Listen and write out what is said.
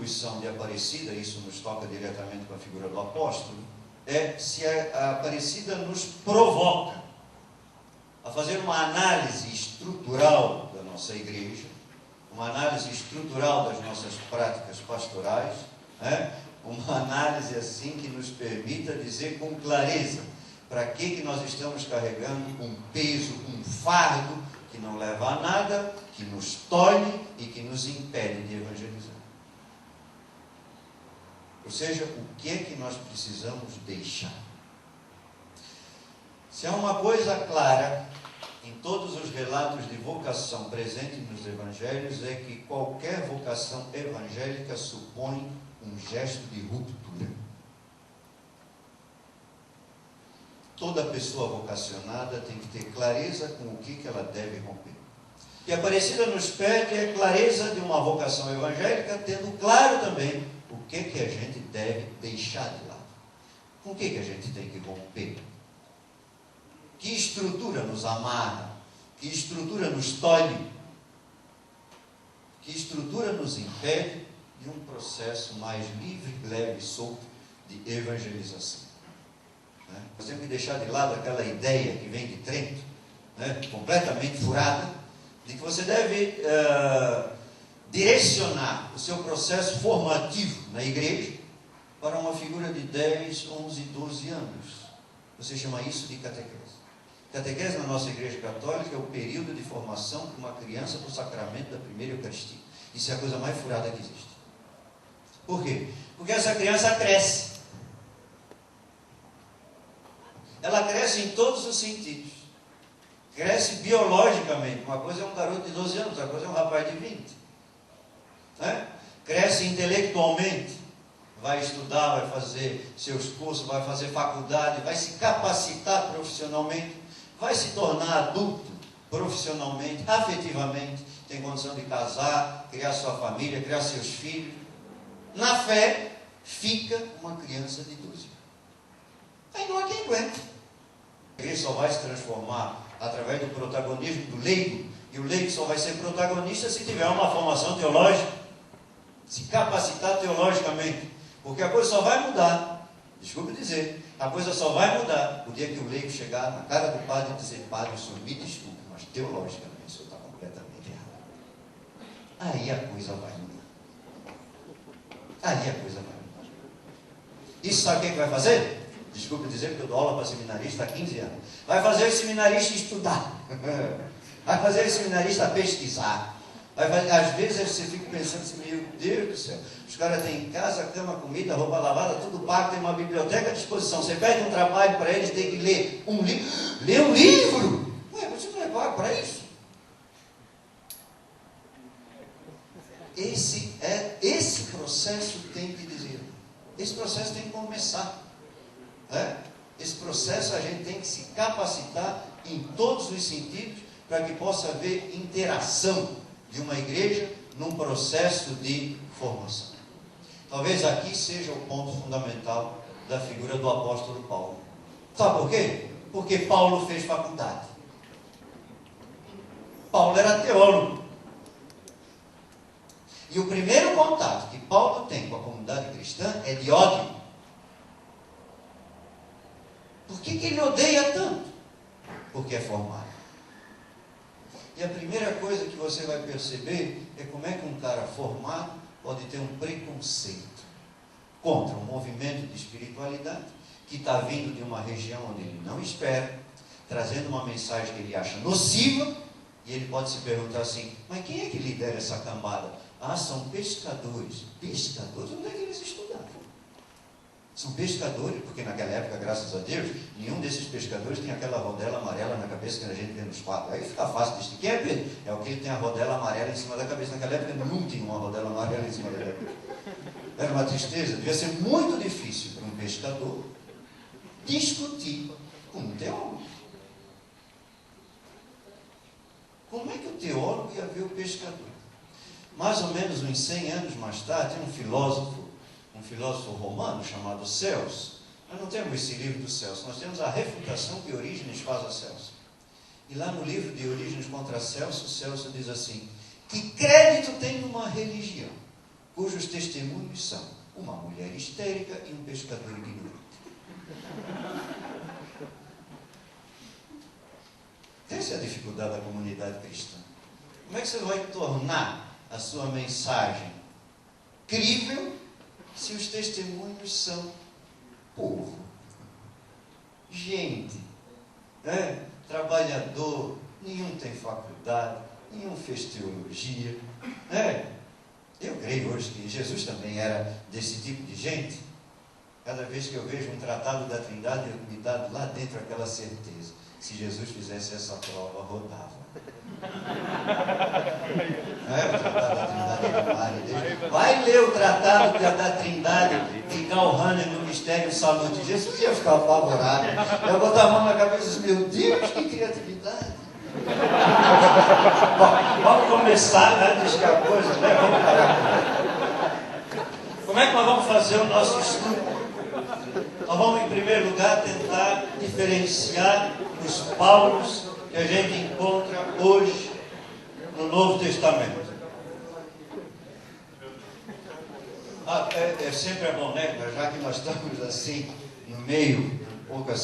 atribuição de Aparecida, isso nos toca diretamente com a figura do apóstolo, é se a Aparecida nos provoca a fazer uma análise estrutural da nossa igreja, uma análise estrutural das nossas práticas pastorais, uma análise assim que nos permita dizer com clareza para que nós estamos carregando um peso, um fardo que não leva a nada, que nos tolhe e que nos impede de evangelizar. Ou seja, o que é que nós precisamos deixar? Se há uma coisa clara em todos os relatos de vocação presentes nos evangelhos, é que qualquer vocação evangélica supõe um gesto de ruptura. Toda pessoa vocacionada tem que ter clareza com o que ela deve romper. O que a Aparecida nos pede é clareza de uma vocação evangélica, tendo claro também o que a gente deve deixar de lado. Com o que a gente tem que romper? Que estrutura nos amarra? Que estrutura nos tolhe? Que estrutura nos impede de um processo mais livre, leve e solto de evangelização? Nós temos que deixar de lado aquela ideia que vem de Trento, completamente furada, de que você deve direcionar o seu processo formativo na igreja para uma figura de 10, 11, 12 anos. Você chama isso de catequese. Catequese na nossa igreja católica é o período de formação de uma criança para o sacramento da primeira Eucaristia. Isso é a coisa mais furada que existe. Por quê? Porque essa criança cresce. Ela cresce em todos os sentidos. Cresce biologicamente. Uma coisa é um garoto de 12 anos, outra coisa é um rapaz de 20. Cresce intelectualmente. Vai estudar, vai fazer seus cursos, vai fazer faculdade, vai se capacitar profissionalmente, vai se tornar adulto profissionalmente, afetivamente, tem condição de casar, criar sua família, criar seus filhos. Na fé, fica uma criança de 12 anos. Aí não há quem aguente. A igreja só vai se transformar através do protagonismo do leigo, e o leigo só vai ser protagonista se tiver uma formação teológica, se capacitar teologicamente, porque a coisa só vai mudar, desculpe dizer, a coisa só vai mudar o dia que o leigo chegar na cara do padre e dizer: padre, o senhor me desculpe, mas teologicamente o senhor está completamente errado. Aí a coisa vai mudar. Aí a coisa vai mudar. Isso sabe o que vai fazer? Desculpe dizer, porque eu dou aula para seminarista há 15 anos. Vai fazer o seminarista estudar. Vai fazer o seminarista pesquisar. Às vezes você fica pensando assim: meu Deus do céu, os caras têm casa, cama, comida, roupa lavada, tudo pago, tem uma biblioteca à disposição. Você pede um trabalho para eles, tem que ler um livro. Ler um livro? Ué, você não é pago para isso? Esse processo tem que dizer. Esse processo tem que começar. Esse processo a gente tem que se capacitar em todos os sentidos para que possa haver interação de uma igreja num processo de formação. Talvez aqui seja o ponto fundamental da figura do apóstolo Paulo. Sabe por quê? Porque Paulo fez faculdade. Paulo era teólogo. E o primeiro contato que Paulo tem com a comunidade cristã é de ódio. Por que ele odeia tanto? Porque é formado. E a primeira coisa que você vai perceber é como é que um cara formado pode ter um preconceito contra um movimento de espiritualidade que está vindo de uma região onde ele não espera, trazendo uma mensagem que ele acha nociva, e ele pode se perguntar assim: mas quem é que lidera essa cambada? Ah, são pescadores. Pescadores? Onde é que eles estudaram? São pescadores, porque naquela época, graças a Deus, nenhum desses pescadores tinha aquela rodela amarela na cabeça que a gente vê nos quadros. Aí fica fácil de distinguir. Quem é Pedro? É o que tem a rodela amarela em cima da cabeça. Naquela época não tinha uma rodela amarela em cima da cabeça. Era uma tristeza. Devia ser muito difícil para um pescador discutir com um teólogo. Como é que o teólogo ia ver o pescador? Mais ou menos uns 100 anos mais tarde, um filósofo romano chamado Celso. Nós não temos esse livro do Celso, nós temos a refutação que Orígenes faz a Celso. E lá no livro de Orígenes contra Celso, Celso diz assim: que crédito tem numa religião cujos testemunhos são uma mulher histérica e um pescador ignorante. Essa é a dificuldade da comunidade cristã. Como é que você vai tornar a sua mensagem crível se os testemunhos são povo, gente, trabalhador, nenhum tem faculdade, nenhum fez teologia, Eu creio hoje que Jesus também era desse tipo de gente. Cada vez que eu vejo um tratado da Trindade, me dá lá dentro aquela certeza. Se Jesus fizesse essa prova, rodava. O Tratado da Trindade. Vai ler o Tratado da Trindade de Karl Rahner no Mistério Salute. Jesus ia ficar apavorado. Eu botar a mão na cabeça e dizer, meu Deus, que criatividade. Bom, vamos começar antes que a coisa, Vamos parar. Como é que nós vamos fazer o nosso estudo? Nós vamos, em primeiro lugar, tentar diferenciar os Paulos que a gente encontra hoje no Novo Testamento. Sempre é bom, Já que nós estamos assim, no meio, um pouco assim.